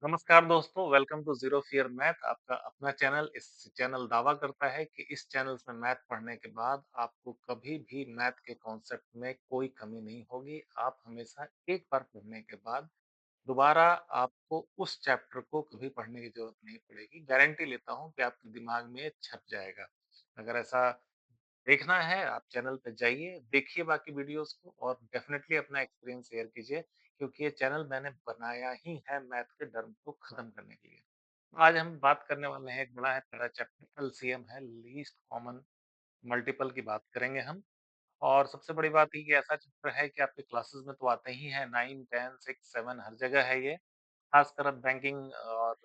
नमस्कार दोस्तों, welcome to zero fear math आपका अपना चैनल। इस चैनल दावा करता है कि इस चैनल में मैथ पढ़ने के बाद आपको कभी भी मैथ के कॉन्सेप्ट में कोई कमी नहीं होगी। आप हमेशा एक बार पढ़ने के बाद दोबारा आपको उस चैप्टर को कभी पढ़ने की ज़रूरत नहीं पड़ेगी। गारंटी लेता हूँ कि आपके दिमाग में ये छप जाएगा। अगर ऐसा देखना है आप चैनल पे जाइए, देखिए बाकी वीडियोज़ को और डेफ़िनेटली अपना एक्सपीरियंस शेयर कीजिए क्योंकि ये चैनल मैंने बनाया ही है मैथ के डर को खत्म करने के लिए। आज हम बात करने वाले हैं एक बड़ा है प्यारा चैप्टर एलसीएम है, लीस्ट कॉमन मल्टीपल की बात करेंगे हम। और सबसे बड़ी बात ये कि ऐसा चैप्टर है कि आपके क्लासेस में तो आते ही हैं 9, 10, 6, 7 हर जगह है ये। खासकर अब बैंकिंग और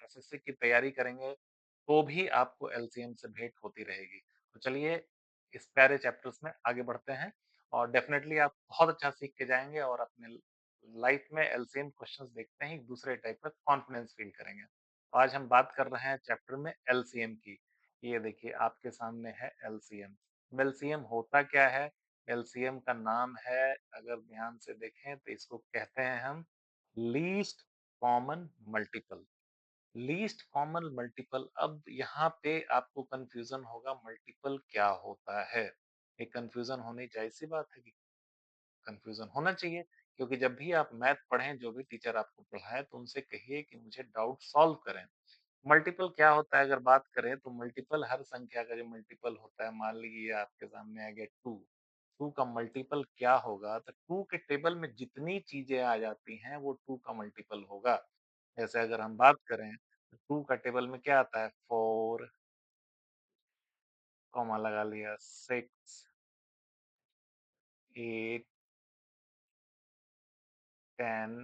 एसएससी की तैयारी करेंगे, तो भी आपको एलसीएम से भेंट होती रहेगी। तो चलिए इस प्यारे चैप्टर्स में आगे बढ़ते हैं और डेफ़िनेटली आप बहुत अच्छा सीख के जाएँगे और अपने लाइफ में एलसीएम क्वेश्चंस देखते ही दूसरे टाइप का कॉन्फिडेंस फ़ील करेंगे। आज हम बात कर रहे हैं चैप्टर में एलसीएम की। ये देखिए आपके सामने है एलसीएम। एलसीएम होता क्या है? एलसीएम का नाम है, अगर ध्यान से देखें तो इसको कहते हैं हम least common multiple. Least common multiple, अब यहाँ पे आपको कंफ्यूजन होगा मल्टीपल क्या होता है। ये कंफ्यूजन होनी जायज़ सी बात है कि कंफ्यूजन होना चाहिए क्योंकि जब भी आप मैथ पढ़ें, जो भी टीचर आपको पढ़ाए तो उनसे कहिए कि मुझे डाउट सॉल्व करें। मल्टीपल क्या होता है अगर बात करें तो मल्टीपल हर संख्या का जो मल्टीपल होता है, मान लीजिए आपके सामने आ गया 2, 2 का मल्टीपल क्या होगा? तो 2 के टेबल में जितनी चीज़ें आ जाती हैं वो 2 का मल्टीपल होगा। जैसे अगर हम बात करें तो 2 का टेबल में क्या आता है? 4, कॉमा लगा लिया, 6, 8, 10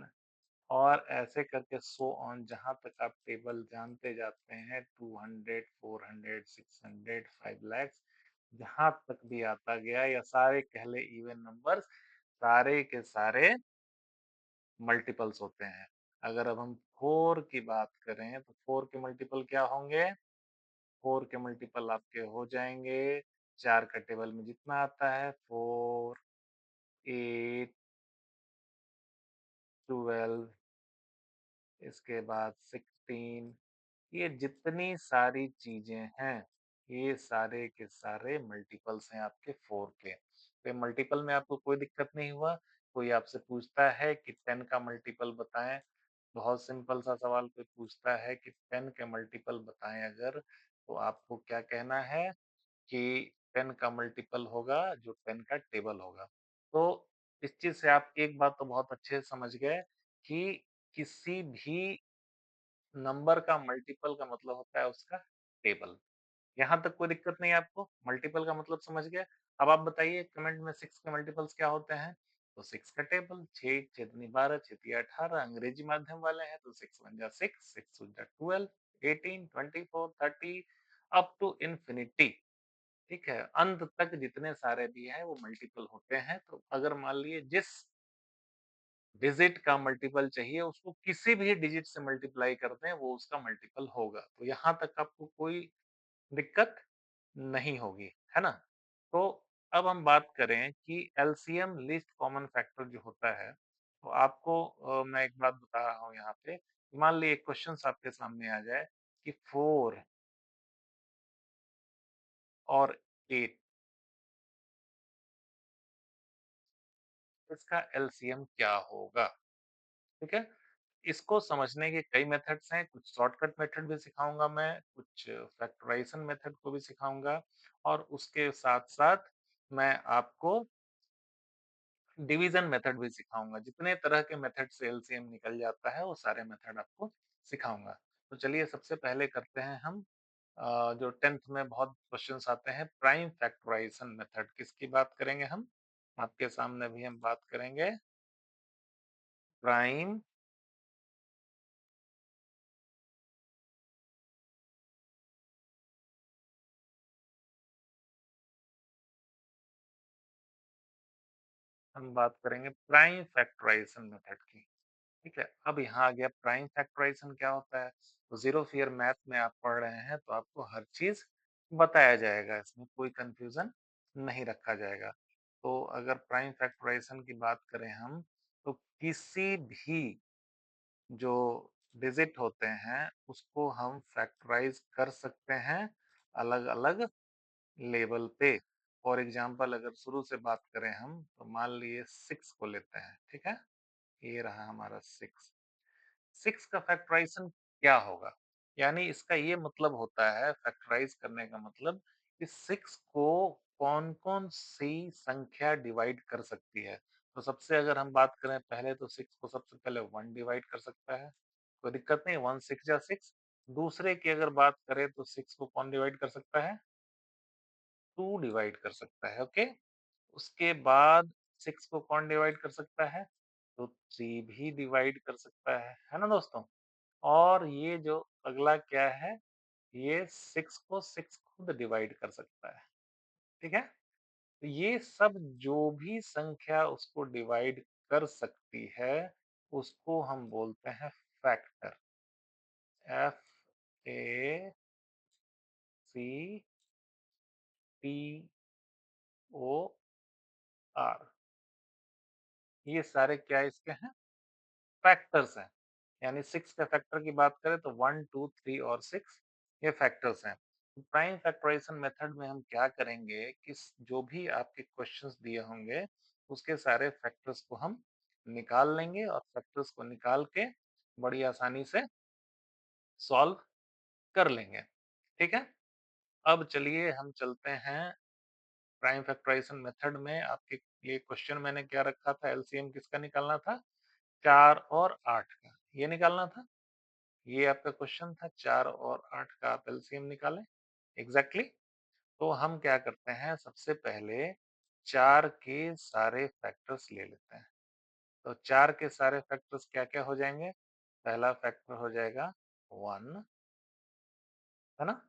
और ऐसे करके सो ऑन, जहाँ तक आप टेबल जानते जाते हैं 200, 400, 600, 5 लैक्स, जहाँ तक भी आता गया या सारे कह ले इवन नंबर्स, सारे के सारे मल्टीपल्स होते हैं। अगर अब हम 4 की बात करें तो 4 के मल्टीपल क्या होंगे? 4 के मल्टीपल आपके हो जाएँगे 4 का टेबल में जितना आता है 4, 8, 12, इसके बाद 16, ये जितनी सारी चीज़ें हैं, ये सारे के सारे मल्टीपल्स हैं आपके 4 के। तो मल्टीपल में आपको कोई दिक्कत नहीं हुआ? कोई आपसे पूछता है कि 10 का मल्टीपल बताएँ, बहुत सिंपल सा सवाल कोई पूछता है कि 10 के मल्टीपल बताएँ अगर, तो आपको क्या कहना है कि 10 का मल्टीपल होगा जो 10 का टेबल होगा। तो इस चीज़ से आप एक बात तो बहुत अच्छे से समझ गए कि किसी भी नंबर का मल्टीपल का मतलब होता है उसका टेबल। यहाँ तक कोई दिक्कत नहीं है आपको? मल्टीपल का मतलब समझ गए? अब आप बताइए कमेंट में 6 के मल्टीपल्स क्या होते हैं? तो 6 का टेबल 6, 6 दूनी 12, 6 तिया 18, अंग्रेजी माध्यम वाले हैं तो 6 1 जा 6, 6 2 जा 12, 18, 24, 30 अप टू इन्फिनिटी। ठीक है? अंत तक जितने सारे भी हैं वो मल्टीपल होते हैं। तो अगर मान लिए जिस डिजिट का मल्टीपल चाहिए उसको किसी भी डिजिट से मल्टीप्लाई कर दें, वो उसका मल्टीपल होगा। तो यहाँ तक आपको कोई दिक्कत नहीं होगी, है ना? तो अब हम बात करें कि एलसीएम लीस्ट कॉमन फैक्टर जो होता है, तो आपको मैं एक बात बता रहा हूँ यहाँ पे, मान लीजिए क्वेश्चन्स आपके सामने आ जाए कि 4 और 8, इसका एलसीएम क्या होगा? ठीक है? इसको समझने के कई मेथड्स हैं, कुछ शॉर्टकट मेथड भी सिखाऊँगा मैं, कुछ फैक्टराइज़ेशन मेथड को भी सिखाऊँगा और उसके साथ-साथ मैं आपको डिवीज़न मेथड भी सिखाऊँगा। जितने तरह के मेथड से एलसीएम निकल जाता है, वो सारे मेथड आपको सिखाऊँगा। तो चलिए सबसे पहले करते हैं हम जो 10th में बहुत क्वेश्चन्स आते हैं, प्राइम फैक्टराइज़ेशन मेथड किसकी बात करेंगे हम? आपके सामने भी हम बात करेंगे प्राइम हम बात करेंगे प्राइम फैक्टराइज़ेशन मेथड की। ठीक है, अब यहाँ आ गया प्राइम फैक्टराइज़ेशन क्या होता है? तो ज़ीरो फियर मैथ में आप पढ़ रहे हैं तो आपको हर चीज़ बताया जाएगा, इसमें कोई कन्फ्यूज़न नहीं रखा जाएगा। तो अगर प्राइम फैक्टराइज़ेशन की बात करें हम, तो किसी भी जो डिजिट होते हैं, उसको हम फैक्टराइज़ कर सकते हैं अलग-अलग लेवल पे। फॉर एग्ज़ाम्पल अगर शुरू से बात करें हम, तो मान लिए 6 को लेते हैं, ठीक है? ये रहा हमारा 6। 6 का फैक्टराइज़ेशन क्या होगा? यानी इसका ये मतलब होता है फैक्टराइज़ करने का मतलब कि 6 को कौन-कौन सी संख्या डिवाइड कर सकती है। तो सबसे अगर हम बात करें पहले तो 6 को सबसे पहले 1 डिवाइड कर सकता है, कोई दिक्कत नहीं 1 6 जा 6। दूसरे की अगर बात करें तो 6 को कौन डिवाइड कर सकता है? 2 डिवाइड कर सकता है, ओके? उसके बाद 6 को कौन डिवाइड कर सकता है? तो 3 भी डिवाइड कर सकता है ना दोस्तों? और ये जो अगला क्या है, ये 6 को 6 खुद डिवाइड कर सकता है, ठीक है? तो ये सब जो भी संख्या उसको डिवाइड कर सकती है, उसको हम बोलते हैं फैक्टर। फैक्टर। ये सारे क्या इसके हैं? फैक्टर्स हैं। यानी 6 के फैक्टर की बात करें तो 1, 2, 3 और 6 ये फैक्टर्स हैं। प्राइम फैक्टराइज़ेशन मेथड में हम क्या करेंगे कि जो भी आपके क्वेश्चंस दिए होंगे, उसके सारे फैक्टर्स को हम निकाल लेंगे और फैक्टर्स को निकाल के बड़ी आसानी से सॉल्व कर लेंगे। ठीक है? अब चलिए हम चलते हैं प्राइम फैक्टराइज़ेशन मेथड में आपके लिए क्वेश्चन मैंने क्या रखा था एलसीएम किसका निकालना था? 4 और 8 का, ये निकालना था। ये आपका क्वेश्चन था 4 और 8 का आप एलसीएम निकालें। एग्ज़ैक्टली तो हम क्या करते हैं सबसे पहले 4 के सारे फैक्टर्स ले लेते हैं। तो 4 के सारे फैक्टर्स क्या-क्या हो जाएँगे? पहला फैक्टर हो जाएगा 1 है ना?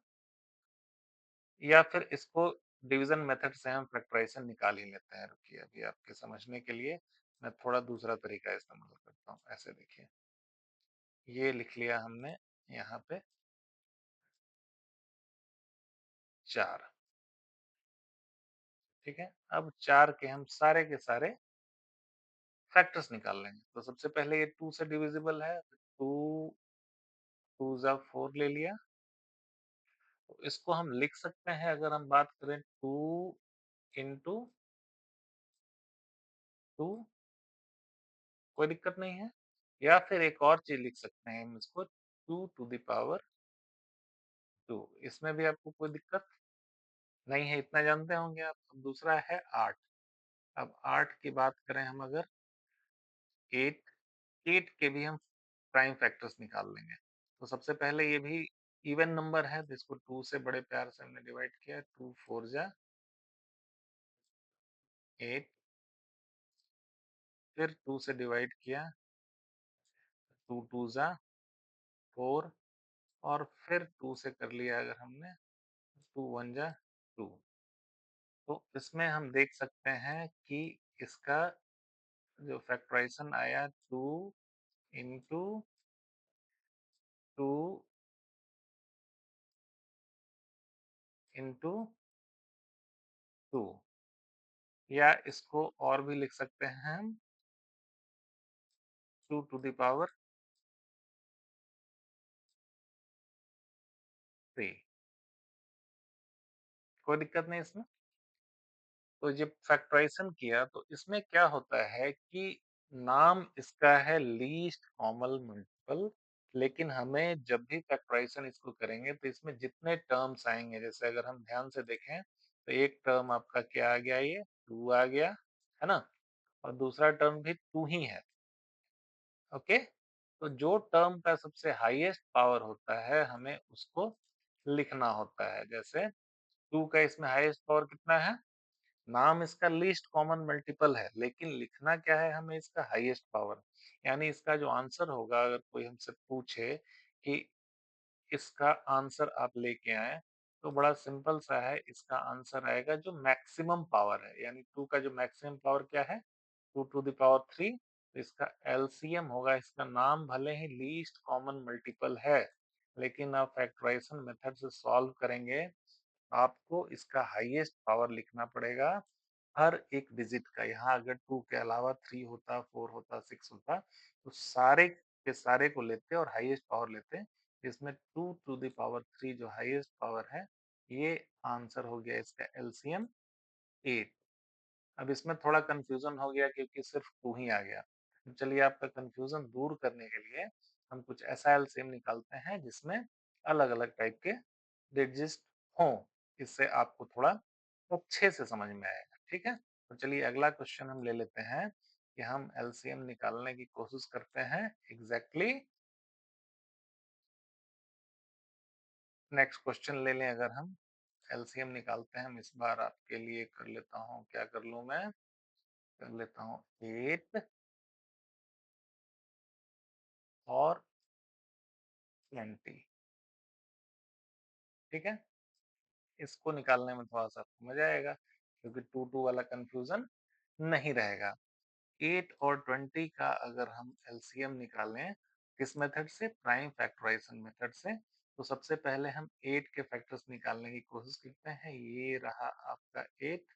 या फिर इसको डिवीज़न मेथड से हम फैक्टराइज़ेशन निकाल ही लेते हैं। रुकिए अभी आपके समझने के लिए मैं थोड़ा दूसरा तरीका इस्तेमाल करता हूँ। ऐसे देखिए, ये लिख लिया हमने यहाँ पे 4 ठीक है? अब 4 के हम सारे के सारे फैक्टर्स निकाल लेंगे। तो सबसे पहले ये 2 से डिविजिबल है, 2 2 ज़ा 4 ले लिया। तो इसको हम लिख सकते हैं अगर हम बात करें 2 इंटू 2 कोई दिक्कत नहीं है। या फिर एक और चीज़ लिख सकते हैं हम इसको 2 टू द पावर 2 इसमें भी आपको कोई दिक्कत नहीं है, इतना जानते होंगे आप। अब दूसरा है 8। अब 8 की बात करें हम अगर 8 8 के भी हम प्राइम फैक्टर्स निकाल लेंगे। तो सबसे पहले ये भी इवन नंबर है तो इसको 2 से बड़े प्यार से हमने डिवाइड किया 2 4 जा 8 फिर 2 से डिवाइड किया 2 2 जा 4 और फिर 2 से कर लिया अगर हमने 2 1 जा 2। तो इसमें हम देख सकते हैं कि इसका जो फैक्टराइजेशन आया 2 इंटू 2 इंटू 2 या इसको और भी लिख सकते हैं हम 2 टू द पावर 3 कोई दिक्कत नहीं इसमें। तो जब फैक्टराइजेशन किया तो इसमें क्या होता है कि नाम इसका है लीस्ट कॉमन मल्टीपल लेकिन हमें जब भी फैक्टराइजेशन इसको करेंगे तो इसमें जितने टर्म्स आएंगे जैसे अगर हम ध्यान से देखें तो एक टर्म आपका क्या आ गया ये 2 आ गया है ना और दूसरा टर्म भी 2 ही है ओके तो जो टर्म का सबसे हाईएस्ट पावर होता है हमें उसको लिखना होता है जैसे 2 का इसमें हाईएस्ट पावर कितना है नाम इसका लीस्ट कॉमन मल्टीपल है लेकिन लिखना क्या है हमें इसका हाईएस्ट पावर यानी इसका जो आंसर होगा अगर कोई हमसे पूछे कि इसका आंसर आप लेके आए तो बड़ा सिंपल सा है इसका आंसर आएगा जो मैक्सिमम पावर है यानी 2 का जो मैक्सिमम पावर क्या है 2 टू द पावर 3 तो इसका एलसीएम होगा इसका नाम भले ही लीस्ट कॉमन मल्टीपल है लेकिन आप फैक्टराइजेशन मेथड से सॉल्व करेंगे आपको इसका हाईएस्ट पावर लिखना पड़ेगा हर एक डिजिट का। यहाँ अगर 2 के अलावा 3 होता, 4 होता, 6 होता, तो सारे के सारे को लेते हैं और हाईएस्ट पावर लेते हैं। इसमें 2 टू द पावर 3 जो हाईएस्ट पावर है, ये आंसर हो गया इसका एलसीएम 8। अब इसमें थोड़ा कन्फ्यूज़न हो गया क्योंकि सिर्फ 2 ही आ गया। तो चलिए आपका कन्फ्यूज़न दूर करने के लिए हम कुछ ऐसा एलसीएम निकालते हैं जिसमें अलग-अलग टाइप के डिजिट्स हों। इससे आपको थोड़ा अच्छे से समझ में आएगा, ठीक है? तो चलिए अगला क्वेश्चन हम ले लेते हैं कि हम एलसीएम निकालने की कोशिश करते हैं एग्ज़ैक्टली नेक्स्ट क्वेश्चन ले लें अगर हम एलसीएम निकालते हैं, हम इस बार आपके लिए कर लेता हूँ, क्या कर लूँ मैं? कर लेता हूँ 8 और 20, ठीक है? इसको निकालने में थोड़ा-सा मज़ा आएगा क्योंकि 2-2 वाला कन्फ्यूज़न नहीं रहेगा। 8 और 20 का अगर हम एलसीएम निकालें, किस मेथड से? प्राइम फैक्टराइज़ेशन मेथड से। तो सबसे पहले हम 8 के फैक्टर्स निकालने की कोशिश करते हैं। ये रहा आपका 8,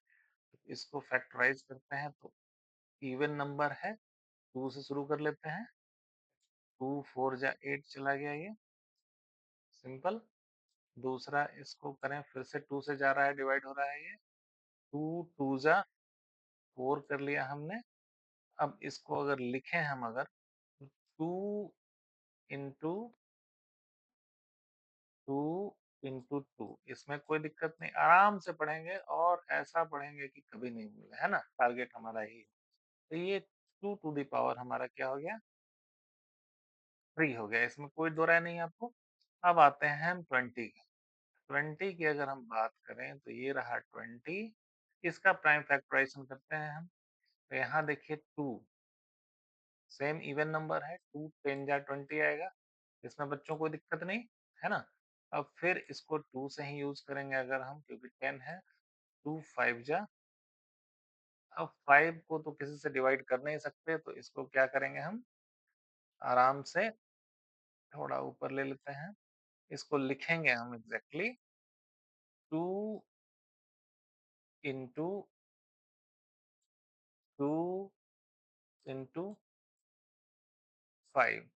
इसको फैक्टराइज़ करते हैं तो इवन नंबर है, 2 से शुरू कर लेते हैं। 2 4 जा 8 चला गया ये, सिंपल। दूसरा इसको करें फिर से 2 से जा रहा है, डिवाइड हो रहा है ये। 2 2 जा 4 कर लिया हमने। अब इसको अगर लिखें हम अगर 2 इंटू 2 इंटू 2, इसमें कोई दिक्कत नहीं, आराम से पढ़ेंगे और ऐसा पढ़ेंगे कि कभी नहीं भूले, है ना? टारगेट हमारा यही है। तो ये 2 टू द पावर हमारा क्या हो गया? 3 हो गया, इसमें कोई दो राय नहीं है आपको। अब आते हैं हम 20 की। 20 की अगर हम बात करें तो ये रहा 20, इसका प्राइम फैक्टराइज़ेशन करते हैं हम। तो यहाँ देखिए 2 सेम इवन नंबर है, 2 10 जा 20 आएगा। इसमें बच्चों कोई दिक्कत नहीं, है ना? अब फिर इसको 2 से ही यूज़ करेंगे अगर हम क्योंकि 10 है, 2 5 जा। अब 5 को तो किसी से डिवाइड कर नहीं सकते तो इसको क्या करेंगे हम आराम से थोड़ा ऊपर ले लेते हैं। इसको लिखेंगे हम एग्ज़ैक्टली 2 इंटू 2 इंटू 5,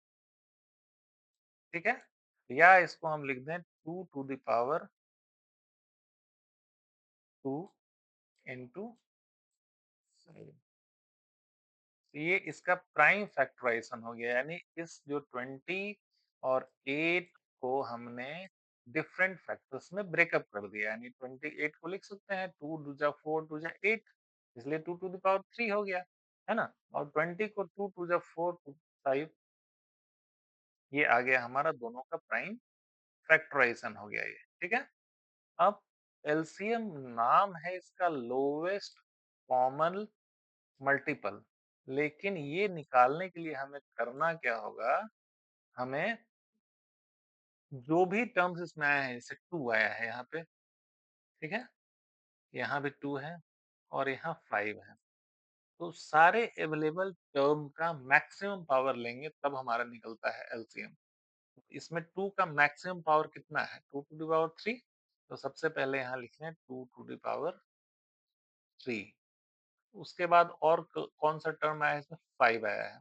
ठीक है? या इसको हम लिख दें 2 टू द पावर 2 इंटू 5। ये इसका प्राइम फैक्टराइज़ेशन हो गया, यानी इस जो 20 और 8 को हमने डिफरेंट फैक्टर्स में ब्रेकअप कर दिया, यानी 28 को लिख सकते हैं 2 2 जा 4 2 जा 8, इसलिए 2 टू द पावर 3 हो गया, है ना? और 20 को 2 2 जा 4 5, ये आ गया हमारा दोनों का प्राइम फैक्टराइज़ेशन हो गया ये, ठीक है? अब एलसीएम नाम है इसका लोवेस्ट कॉमन मल्टीपल, लेकिन ये निकालने के लिए हमें करना क्या होगा, हमें जो भी टर्म्स इसमें आए हैं, जैसे 2 आया है यहाँ पे, ठीक है? यहाँ भी 2 है और यहाँ 5 है। तो सारे अवेलेबल टर्म का मैक्सिमम पावर लेंगे तब हमारा निकलता है एलसीएम। इसमें 2 का मैक्सिमम पावर कितना है? 2 टू द पावर 3। तो सबसे पहले यहाँ लिखें 2 टू द पावर 3। उसके बाद और कौन सा टर्म आया है इसमें? 5 आया है।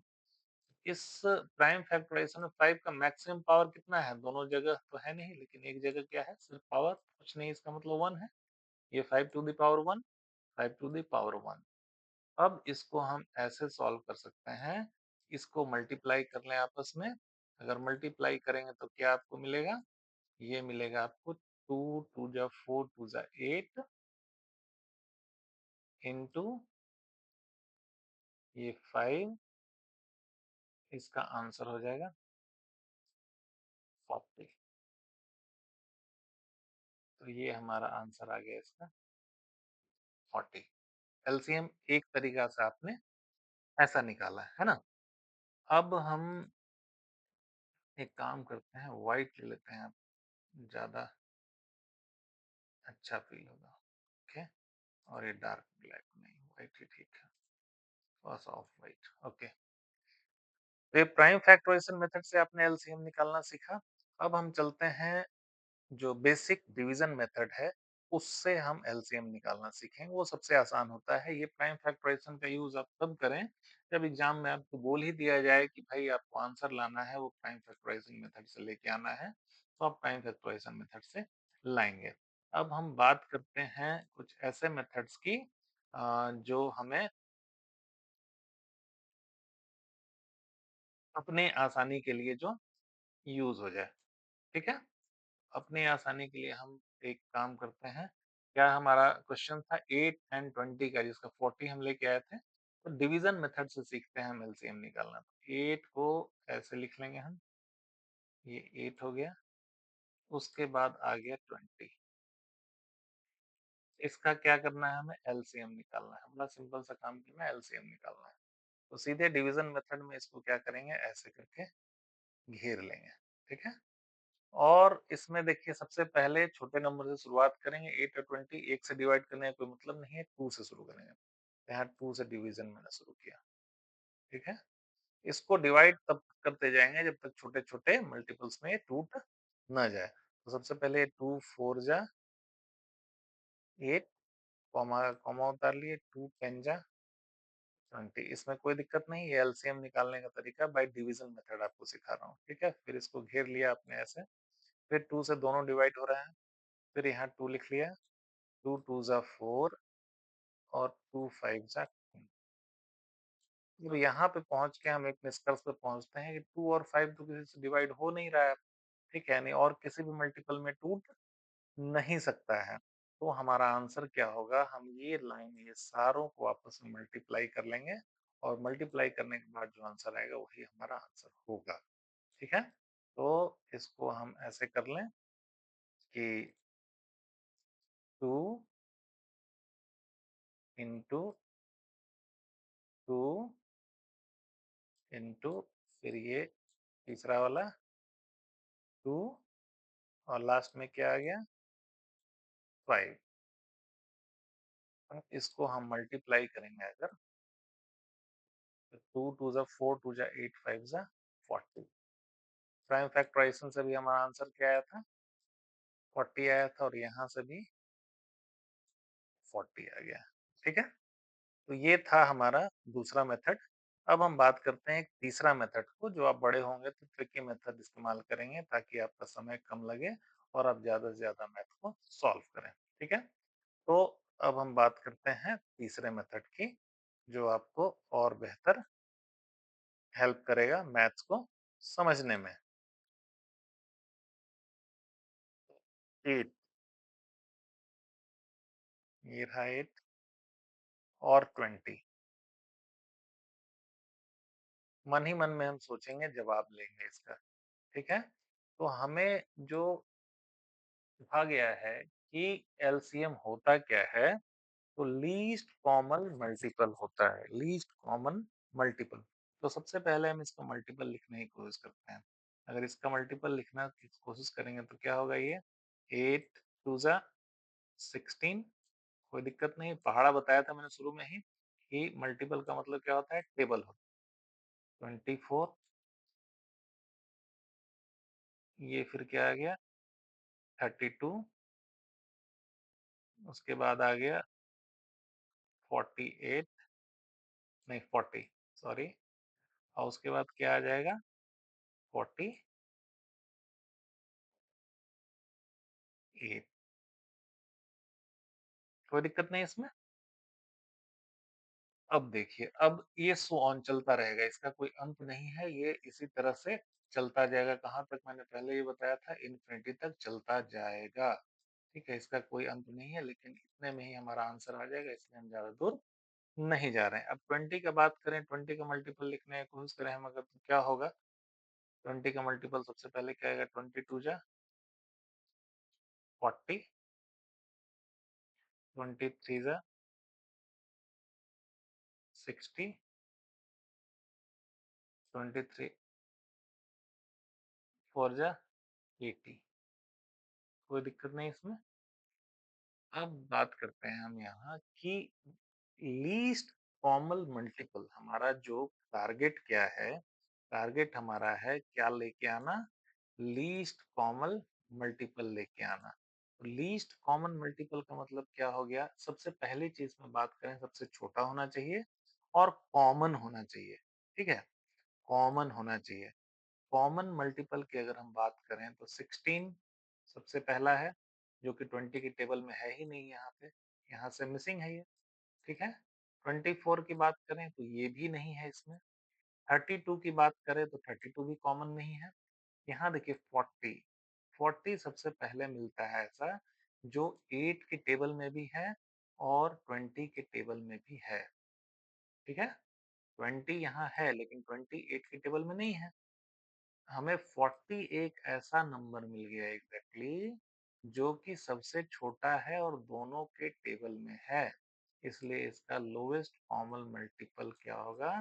इस प्राइम फैक्टराइजेशन में 5 का मैक्सिमम पावर कितना है? दोनों जगह तो है नहीं, लेकिन एक जगह क्या है? सिर्फ पावर, कुछ नहीं, इसका मतलब 1 है। ये 5 to the power 1, 5 to the power 1। अब इसको हम ऐसे सॉल्व कर सकते हैं, इसको मल्टीप्लाई कर लें आपस में। अगर मल्टीप्लाई करेंगे तो क्या आपको मिलेगा? ये मिलेगा आपको 2 2 जा 4 2 जा 8 इंटू ये 5, इसका आंसर हो जाएगा 40। तो ये हमारा आंसर आ गया इसका 40। एलसीएम एक तरीका से आपने ऐसा निकाला है ना? अब हम एक काम करते हैं, व्हाइट ले लेते हैं, ज़्यादा अच्छा फ़ील होगा, ओके? और ये डार्क ब्लैक नहीं, व्हाइट ही ठीक है, थोड़ा-सा ऑफ व्हाइट, ओके। तो ये प्राइम फैक्टराइज़ेशन मेथड से आपने एलसीएम निकालना सीखा। अब हम चलते हैं जो बेसिक डिवीज़न मेथड है, उससे हम एलसीएम निकालना सीखेंगे, वो सबसे आसान होता है। ये प्राइम फैक्टराइज़ेशन का यूज़ आप तब करें, जब एग्ज़ाम में आपको बोल ही दिया जाए कि भाई आपको आंसर लाना है, वो प्राइम फैक्टराइज़ेशन मेथड से लेके आना है, तो आप प्राइम फैक्टराइज़ेशन मेथड से लाएँगे। अब हम बात करते हैं कुछ ऐसे मेथड्स की जो हमें अपने आसानी के लिए जो यूज़ हो जाए, ठीक है? अपनी आसानी के लिए हम एक काम करते हैं, क्या हमारा क्वेश्चन था 8 एंड 20 का जिसका 40 हम लेके आए थे, तो डिवीज़न मेथड से सीखते हैं हम एलसीएम निकालना। तो 8 को ऐसे लिख लेंगे हम, ये 8 हो गया, उसके बाद आ गया 20। इसका क्या करना है हमें एलसीएम निकालना है, बड़ा सिंपल सा काम करना है एलसीएम निकालना है। तो सीधे डिवीज़न मेथड में इसको क्या करेंगे ऐसे करके घेर लेंगे, ठीक है? और इसमें देखिए सबसे पहले छोटे नंबर से शुरुआत करेंगे 8 और 20 1 से डिवाइड करने का कोई मतलब नहीं है 2 से शुरू करेंगे। यहाँ 2 से डिवीजन मैंने शुरू किया, ठीक है? इसको डिवाइड तब करते जाएँगे जब तक छोटे-छोटे मल्टीपल्स में ये टूट ना जाए। तो सबसे पहले 2 4 जा 8 कॉमा कॉमा उतार लिए 2 10 जा 20 इसमें कोई दिक्कत नहीं है, ये एलसीएम निकालने का तरीका बाय डिवीजन मेथड आपको सिखा रहा हूँ, ठीक है? फिर इसको घेर लिया आपने ऐसे, फिर 2 से दोनों डिवाइड हो रहे हैं, फिर यहाँ 2 लिख लिया 2 2 जा 4 और 2 5 जा 10। अब यहाँ पे पहुँच के हम एक निष्कर्ष पे पहुँचते हैं कि 2 और 5 तो किसी से डिवाइड हो नहीं रहा है, ठीक है? यानी और किसी भी मल्टीपल में टूट नहीं सकता है। तो हमारा आंसर क्या होगा? हम ये लाइन ये सारों को आपस में मल्टीप्लाई कर लेंगे और मल्टीप्लाई करने के बाद जो आंसर आएगा वही हमारा आंसर होगा, ठीक है? तो इसको हम ऐसे कर लें कि 2 इंटू 2 इंटू फिर ये तीसरा वाला 2 और लास्ट में क्या आ गया 5। अब इसको हम मल्टीप्लाई करेंगे अगर तो 2 2 जा 4 2 जा 8 5 जा 40। प्राइम फैक्टराइजेशन से भी हमारा आंसर क्या आया था 40 आया था और यहाँ से भी 40 आ गया, ठीक है? तो ये था हमारा दूसरा मेथड। अब हम बात करते हैं एक तीसरा मेथड को जो आप बड़े होंगे तो ट्रिकी मेथड इस्तेमाल करेंगे ताकि आपका समय कम लगे और आप ज़्यादा से ज़्यादा मैथ को सॉल्व करें, ठीक है? तो अब हम बात करते हैं तीसरे मेथड की जो आपको और बेहतर हेल्प करेगा मैथ्स को समझने में। 8 ये रहा 8 और 20 मन ही मन में हम सोचेंगे जवाब लेंगे इसका, ठीक है? तो हमें जो कहा गया है कि एलसीएम होता क्या है, तो लीस्ट कॉमन मल्टीपल होता है, लीस्ट कॉमन मल्टीपल। तो सबसे पहले हम इसका मल्टीपल लिखने की कोशिश करते हैं। अगर इसका मल्टीपल लिखना की कोशिश करेंगे तो क्या होगा ये 8 2 जा 16 कोई दिक्कत नहीं, पहाड़ा बताया था मैंने शुरू में ही कि मल्टीपल का मतलब क्या होता है टेबल होता है। 24 ये फिर क्या आ गया 32 उसके बाद आ गया 48 नहीं 40 सॉरी और उसके बाद क्या आ जाएगा 48 कोई दिक्कत नहीं इसमें। अब देखिए, अब ये सो ऑन चलता रहेगा, इसका कोई अंत नहीं है, ये इसी तरह से चलता जाएगा, कहाँ तक मैंने पहले ही बताया था, इन्फिनिटी तक चलता जाएगा, ठीक है? इसका कोई अंत नहीं है, लेकिन इतने में ही हमारा आंसर आ जाएगा, इसलिए हम ज़्यादा दूर नहीं जा रहे हैं। अब 20 का बात करें, 20 का मल्टीपल लिखने की कोशिश करें हम अगर तो क्या होगा? 20 का मल्टीपल सबसे पहले क्या आएगा? 22 जा 40, 23 जा 60, 23 4 जा 80 कोई दिक्कत नहीं इसमें। अब बात करते हैं हम यहाँ कि लीस्ट कॉमन मल्टीपल हमारा जो टारगेट क्या है टारगेट हमारा है क्या लेके आना लीस्ट कॉमन मल्टीपल लेके आना तो लीस्ट कॉमन मल्टीपल का मतलब क्या हो गया? सबसे पहली चीज़ में बात करें सबसे छोटा होना चाहिए और कॉमन होना चाहिए, ठीक है? कॉमन होना चाहिए। कॉमन मल्टीपल की अगर हम बात करें तो 16 सबसे पहला है, जो कि 20 की टेबल में है ही नहीं यहाँ पे, यहाँ से मिसिंग है ये, ठीक है? 24 की बात करें तो ये भी नहीं है इसमें, 32 की बात करें तो 32 भी कॉमन नहीं है। यहाँ देखिए 40, 40 सबसे पहले मिलता है ऐसा जो 8 की टेबल में भी है और 20 के टेबल में भी है, ठीक है? 20 यहाँ है लेकिन 20 8 की टेबल में नहीं है। हमें 40 एक ऐसा नंबर मिल गया एग्जैक्टली जो कि सबसे छोटा है और दोनों के टेबल में है। इसलिए इसका लोएस्ट कॉमन मल्टीपल क्या होगा?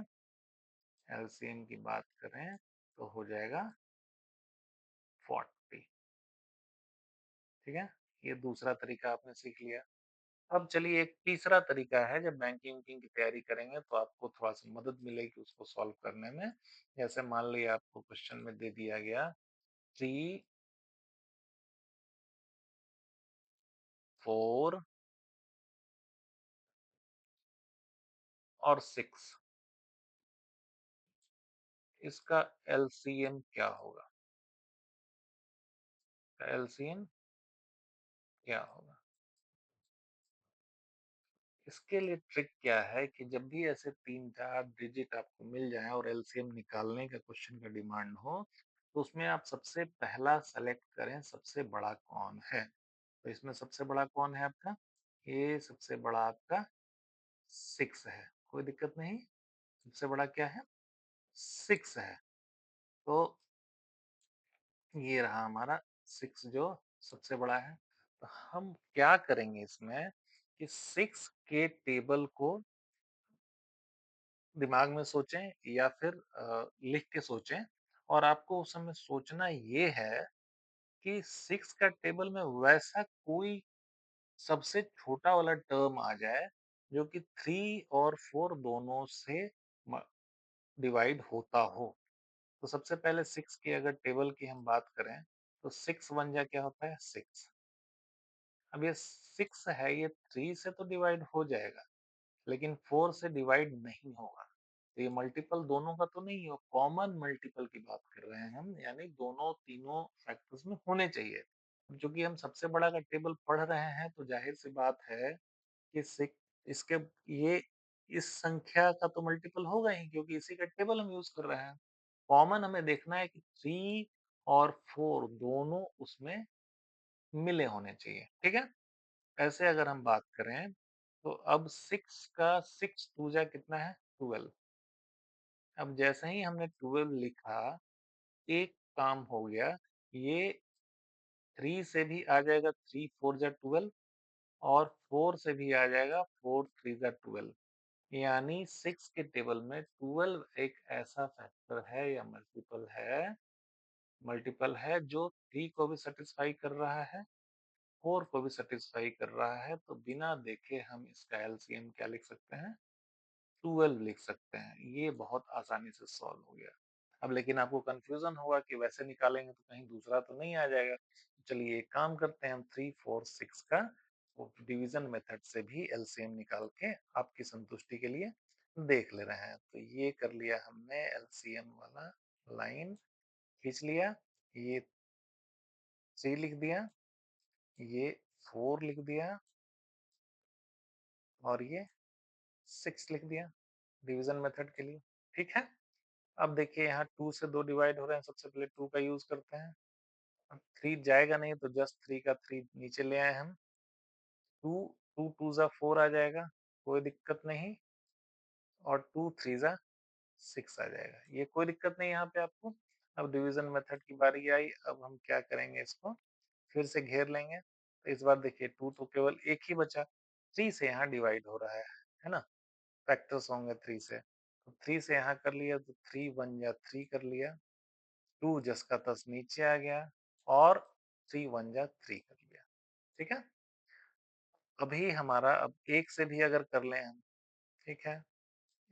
एलसीएम की बात करें तो हो जाएगा 40, ठीक है? ये दूसरा तरीका आपने सीख लिया। अब चलिए एक तीसरा तरीका है, जब बैंकिंग वैंकिंग की तैयारी करेंगे तो आपको थोड़ा-सा मदद मिलेगी उसको सॉल्व करने में। जैसे मान लीजिए आपको क्वेश्चन में दे दिया गया 3, 4 और 6, इसका एलसीएम क्या होगा? एलसीएम क्या होगा? इसके लिए ट्रिक क्या है कि जब भी ऐसे 3-4 डिजिट आपको मिल जाएँ और एलसीएम निकालने का क्वेश्चन का डिमांड हो, तो उसमें आप सबसे पहला सेलेक्ट करें सबसे बड़ा कौन है। तो इसमें सबसे बड़ा कौन है आपका? ये सबसे बड़ा आपका 6 है, कोई दिक्कत नहीं। सबसे बड़ा क्या है? 6 है। तो ये रहा हमारा 6 जो सबसे बड़ा है। तो हम क्या करेंगे इसमें कि 6 के टेबल को दिमाग में सोचें या फिर लिख के सोचें और आपको उस समय सोचना ये है कि 6 का टेबल में वैसा कोई सबसे छोटा वाला टर्म आ जाए जो कि 3 और 4 दोनों से डिवाइड होता हो। तो सबसे पहले 6 की अगर टेबल की हम बात करें तो 6 वन जा क्या होता है? 6। अब ये 6 है, ये 3 से तो डिवाइड हो जाएगा लेकिन 4 से डिवाइड नहीं होगा। तो ये मल्टीपल दोनों का तो नहीं है, कॉमन मल्टीपल की बात कर रहे हैं हम, यानी दोनों तीनों फैक्टर्स में होने चाहिए। चूँकि हम सबसे बड़ा का टेबल पढ़ रहे हैं तो ज़ाहिर-सी बात है कि सिक इसके ये इस संख्या का तो मल्टीपल होगा ही क्योंकि इसी का टेबल हम यूज़ कर रहे हैं। कॉमन हमें देखना है कि 3 और 4 दोनों उसमें मिले होने चाहिए, ठीक है? ऐसे अगर हम बात करें, तो अब 6 का 6 दूजा कितना है? 12। अब जैसे ही हमने 12 लिखा, एक काम हो गया, ये 3 से भी आ जाएगा 3 4 जा 12 और 4 से भी आ जाएगा 4 3 जा 12। यानी 6 के टेबल में 12 एक ऐसा फैक्टर है या मल्टीपल है जो 3 को भी सैटिस्फाई कर रहा है, 4 को भी सैटिस्फाई कर रहा है, तो बिना देखे हम इसका एलसीएम क्या लिख सकते हैं? 12 लिख सकते हैं। ये बहुत आसानी से सॉल्व हो गया। अब लेकिन आपको कन्फ्यूज़न होगा कि वैसे निकालेंगे तो कहीं दूसरा तो नहीं आ जाएगा। चलिए एक काम करते हैं हम 3, 4, 6 का वो डिवीज़न मेथड से भी एलसीएम निकाल के आपकी संतुष्टि के लिए देख ले रहे हैं। तो ये कर लिया हमने एलसीएम वाला लाइन खींच लिया, ये 3 लिख दिया, ये 4 लिख दिया और ये 6 लिख दिया डिवीज़न मेथड के लिए, ठीक है? अब देखिए यहाँ 2 से 2 डिवाइड हो रहे हैं, सबसे पहले 2 का यूज़ करते हैं। अब 3 जाएगा नहीं तो जस्ट 3 का 3 नीचे ले आए हम। 2 2 2 जा 4 आ जाएगा, कोई दिक्कत नहीं और 2 3 जा 6 आ जाएगा। ये कोई दिक्कत नहीं यहाँ पे आपको। अब डिवीज़न मेथड की बारी आई, अब हम क्या करेंगे इसको फिर से घेर लेंगे। तो इस बार देखिए 2 तो केवल एक ही बचा, 3 से यहाँ डिवाइड हो रहा है ना? फैक्टर्स होंगे 3 से। तो 3 से यहाँ कर लिया तो 3 1 जा 3 कर लिया। 2 जस का तस नीचे आ गया और 3 1 जा 3 कर लिया, ठीक है? अभी हमारा अब 1 से भी अगर कर लें हम, ठीक है?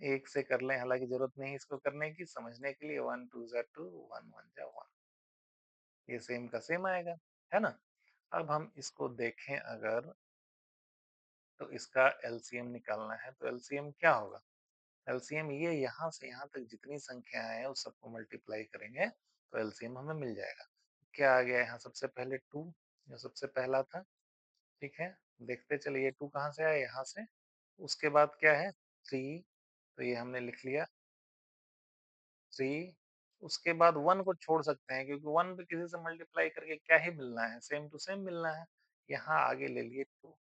1 से कर लें, हालाँकि ज़रूरत नहीं इसको करने की, समझने के लिए 1 2 जा 2, 1 1 जा 1, ये सेम का सेम आएगा, है ना? अब हम इसको देखें अगर, तो इसका एलसीएम निकालना है, तो एलसीएम क्या होगा? एलसीएम ये यहाँ से यहाँ तक जितनी संख्याएँ हैं उस सबको मल्टीप्लाई करेंगे तो एलसीएम हमें मिल जाएगा। क्या आ गया यहाँ सबसे पहले 2, जो सबसे पहला था, ठीक है? देखते चलिए 2 कहाँ से आया? यहाँ से। उसके बाद क्या है? 3, तो ये हमने लिख लिया 3। उसके बाद 1 को छोड़ सकते हैं क्योंकि 1 पे किसी से मल्टीप्लाई करके क्या ही मिलना है, सेम टू सेम मिलना है। यहाँ आगे ले लिए 2,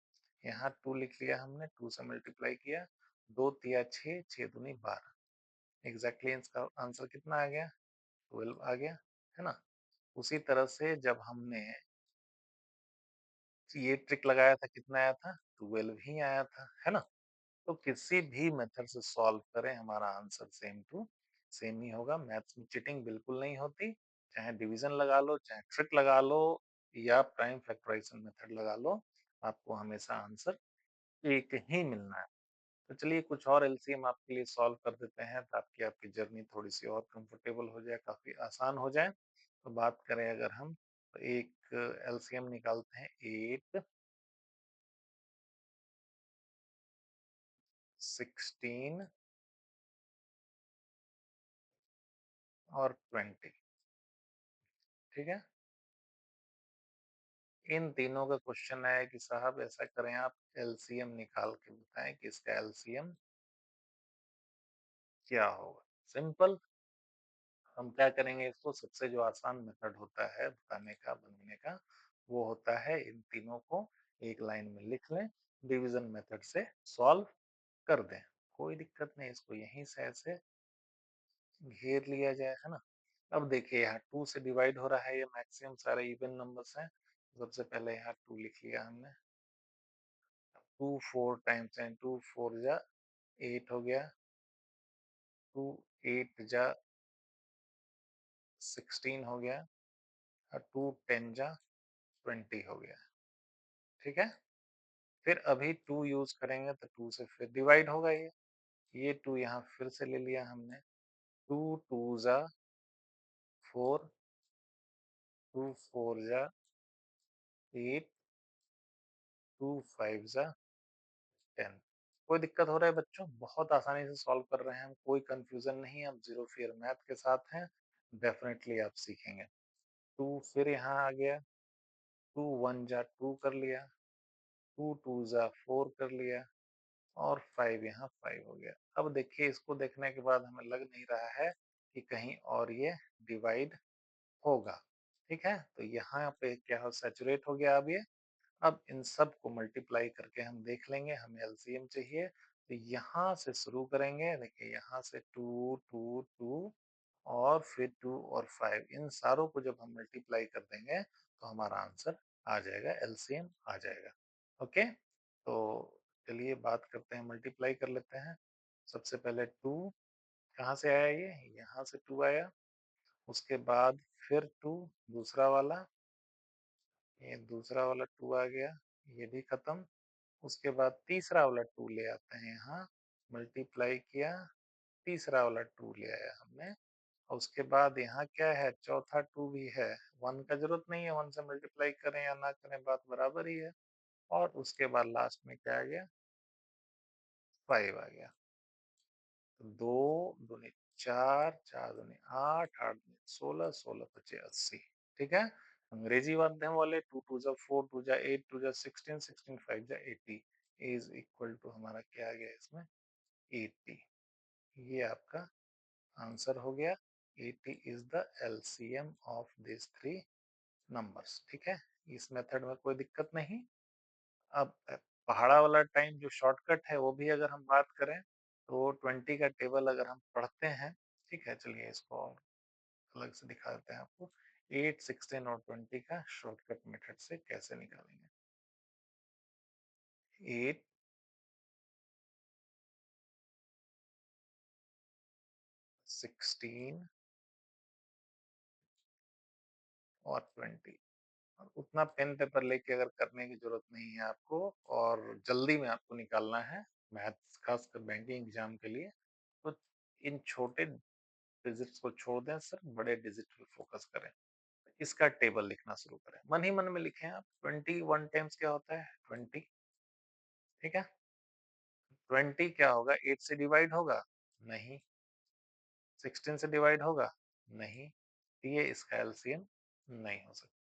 यहाँ 2 लिख लिया हमने, 2 से मल्टीप्लाई किया, 2 तिया 6, 6 दूनी 12। एग्ज़ैक्टली इसका आंसर कितना आ गया? 12 आ गया, है ना? उसी तरह से जब हमने ये ट्रिक लगाया था, कितना आया था? 12 ही आया था, है ना? तो किसी भी मेथड से सॉल्व करें, हमारा आंसर सेम टू सेम ही होगा। मैथ्स में चीटिंग बिल्कुल नहीं होती। चाहे डिवीजन लगा लो, चाहे ट्रिक लगा लो या प्राइम फैक्टराइजेशन मेथड लगा लो, आपको हमेशा आंसर एक ही मिलना है। तो चलिए कुछ और एलसीएम आपके लिए सॉल्व कर देते हैं ताकि आपकी जर्नी थोड़ी-सी और कंफर्टेबल हो जाए, काफ़ी आसान हो जाए। तो बात करें अगर हम, तो एक एलसीएम निकालते हैं 8, 16 और 20, ठीक है? इन तीनों का क्वेश्चन है कि साहब ऐसा करें आप एलसीएम निकाल के बताएं कि इसका एलसीएम क्या होगा। सिंपल, हम क्या करेंगे, इसको सबसे जो आसान मेथड होता है बताने का, बनाने का, वो होता है इन तीनों को एक लाइन में लिख लें, डिवीजन मेथड से सॉल्व कर दें। कोई दिक्कत नहीं, इसको यहीं से ऐसे घेर लिया जाए, है ना? अब देखिए यहाँ 2 से डिवाइड हो रहा है, ये मैक्सिमम सारे इवन नंबर्स हैं। सबसे पहले यहाँ 2 लिख लिया हमने, 2 4 टाइम्स एंड 2 4 जा 8 हो गया, 2 8 जा 16 हो गया और 2 10 जा 20 हो गया, ठीक है? फिर अभी 2 यूज करेंगे तो 2 से फिर डिवाइड होगा ये 2 यहाँ फिर से ले लिया हमने, 2 2 जा 4, 2 4 जा 8, 2 5 जा 10। कोई दिक्कत हो रहा है बच्चों? बहुत आसानी से सॉल्व कर रहे हैं हम, कोई कंफ्यूजन नहीं है, अब जीरो फियर मैथ के साथ हैं, डेफिनेटली आप सीखेंगे। 2 फिर यहाँ आ गया, 2 1 जा 2 कर लिया, 2 2 जा 4 कर लिया और 5 यहाँ 5 हो गया। अब देखिए इसको देखने के बाद हमें लग नहीं रहा है कि कहीं और ये डिवाइड होगा, ठीक है? तो यहाँ पे क्या हो, सैचुरेट हो गया अब ये। अब इन सब को मल्टीप्लाई करके हम देख लेंगे, हमें एलसीएम चाहिए, तो यहाँ से शुरू करेंगे। देखिए यहाँ से 2 2 2 और फिर 2 और 5, इन सारों को जब हम मल्टीप्लाई कर देंगे तो हमारा आंसर आ जाएगा, एलसीएम आ जाएगा। ओके, तो चलिए बात करते हैं, मल्टीप्लाई कर लेते हैं। सबसे पहले 2 कहाँ से आया, ये यहाँ से 2 आया, उसके बाद फिर 2 दूसरा वाला, ये दूसरा वाला 2 आ गया, ये भी खत्म। उसके बाद तीसरा वाला 2 ले आते हैं यहाँ, मल्टीप्लाई किया, तीसरा वाला 2 ले आया हमने और उसके बाद यहाँ क्या है, चौथा 2 भी है। 1 का जरूरत नहीं है, 1 से मल्टीप्लाई करें या ना करें बात बराबर ही है। और उसके बाद लास्ट में क्या आ गया, 5 आ गया। तो 2 दूनी 4, 4 दूनी 8, 8 दूनी 16, 16 पचे 80, ठीक है? अंग्रेजी माध्यम वाले 2 2 जा 4, 2 जा 8, 2 जा 16, 16 5 जा 80 इज इक्वल टू हमारा क्या आ गया इसमें, 80। ये आपका आंसर हो गया। 80 is the LCM of this three numbers, ठीक है? इस मेथड में कोई दिक्कत नहीं। अब पहाड़ा वाला टाइम जो शॉर्टकट है वो भी अगर हम बात करें तो 20 का टेबल अगर हम पढ़ते हैं, ठीक है, चलिए इसको और अलग से दिखा देते हैं आपको। 8 16 और 20 का शॉर्टकट मेथड से कैसे निकालेंगे। 8 16 और 20, और उतना पेन पेपर लेके अगर करने की जरूरत नहीं है आपको और जल्दी में आपको निकालना है मैथ्स, खासकर बैंकिंग एग्जाम के लिए, तो इन छोटे डिजिट्स को छोड़ दें सर, बड़े डिजिट पे फोकस करें। इसका टेबल लिखना शुरू करें। मन ही मन में लिखें आप 21 टाइम्स क्या होता है? 20। ठीक है? 20 क्या होगा? 8 से डिवाइड होगा? नहीं। 16 से डिवाइड होगा? नहीं। तो ये इसका एलसीएम नहीं हो सकता।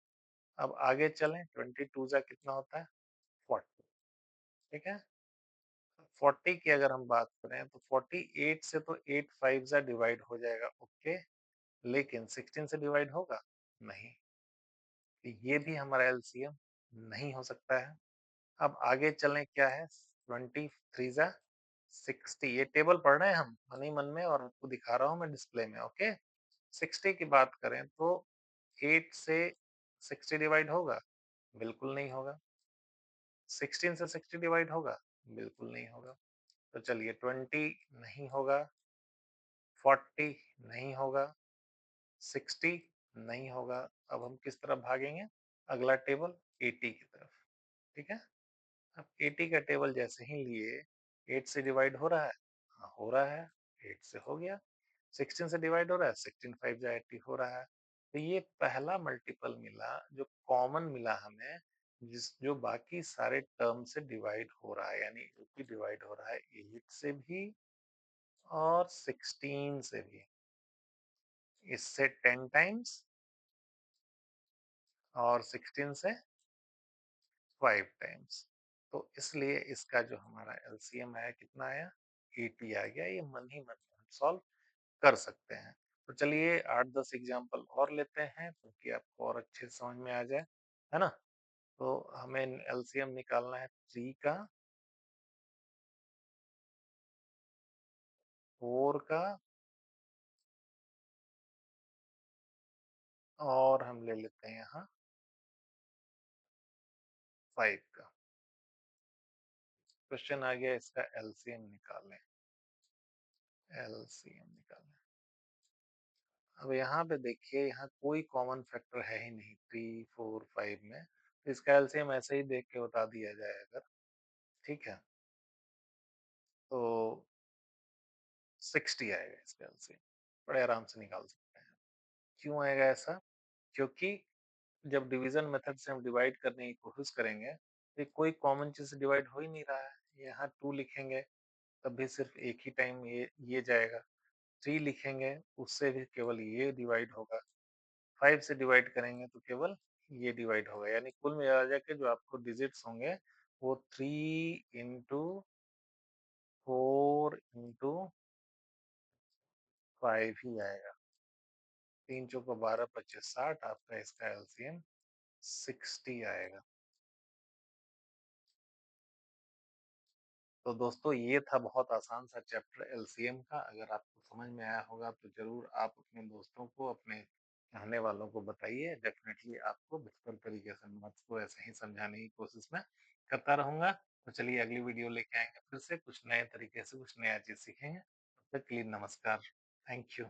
अब आगे चलें, 22 जा कितना होता है? 40। ठीक है? 40 की अगर हम बात करें तो 48 से तो 8 5 जा डिवाइड हो जाएगा, ओके। लेकिन 16 से डिवाइड होगा? नहीं। तो ये भी हमारा एलसीएम नहीं हो सकता है। अब आगे चलें, क्या है? 23 जा 60। ये टेबल पढ़ रहे हैं हम मन ही मन में और आपको दिखा रहा हूँ मैं डिस्प्ले में, ओके। 60 की बात करें तो 8 से 60 डिवाइड होगा? बिल्कुल नहीं होगा। 16 से 60 डिवाइड होगा? बिल्कुल नहीं होगा। तो चलिए 20 नहीं होगा, 40 नहीं होगा, 60 नहीं होगा। अब हम किस तरफ भागेंगे? अगला टेबल 80 की तरफ। ठीक है? अब 80 का टेबल जैसे ही लिए, 8 से डिवाइड हो रहा है? हाँ, हो रहा है। 8 से हो गया। 16 से डिवाइड हो रहा है? 16 5 जा 80 हो रहा है। तो ये पहला मल्टीपल मिला जो कॉमन मिला हमें, जिस जो बाकी सारे टर्म से डिवाइड हो रहा है, यानी 80 डिवाइड हो रहा है 8 से भी और 16 से भी। इससे 10 टाइम्स और 16 से 5 टाइम्स। तो इसलिए इसका जो हमारा एलसीएम आया कितना आया? 80 आ गया। ये मन ही मन हम सॉल्व कर सकते हैं। तो चलिए 8-10 एग्जांपल और लेते हैं ताकि आपको और अच्छे से समझ में आ जाए, है ना? तो हमें एलसीएम निकालना है 3 का, 4 का और हम ले लेते हैं यहाँ 5 का। क्वेश्चन आ गया इसका एलसीएम निकालें। एलसीएम निकालें। अब यहाँ पे देखिए, यहाँ कोई कॉमन फैक्टर है ही नहीं 3 4 5 में, तो इसका एलसीएम ऐसे ही देख के बता दिया जाए अगर, ठीक है, तो 60 आएगा इसका एलसीएम। बड़े आराम से निकाल सकते हैं। क्यों आएगा ऐसा? क्योंकि जब डिवीजन मेथड से हम डिवाइड करने की कोशिश करेंगे तो कोई कॉमन चीज से डिवाइड हो ही नहीं रहा है। यहाँ 2 लिखेंगे तब भी सिर्फ एक ही टाइम ये जाएगा। 3 लिखेंगे उससे भी केवल ये डिवाइड होगा। 5 से डिवाइड करेंगे तो केवल ये डिवाइड होगा, यानी कुल मिला के जो आपको डिजिट्स होंगे वो 3 इंटू 4 इंटू 5 ही आएगा। 3 चौको 12 25 60, आपका इसका एलसीएम 60 आएगा। तो दोस्तों ये था बहुत आसान सा चैप्टर एलसीएम का। अगर आपको समझ में आया होगा तो जरूर आप अपने दोस्तों को, अपने चाहने वालों को बताइए। डेफिनेटली आपको बेहतर तरीके से मैथ्स को ऐसे ही समझाने की कोशिश में करता रहूंगा। तो चलिए अगली वीडियो लेके आएंगे फिर से कुछ नए तरीके से कुछ नया चीज सीखेंगे। तब तक के लिए नमस्कार। Thank you.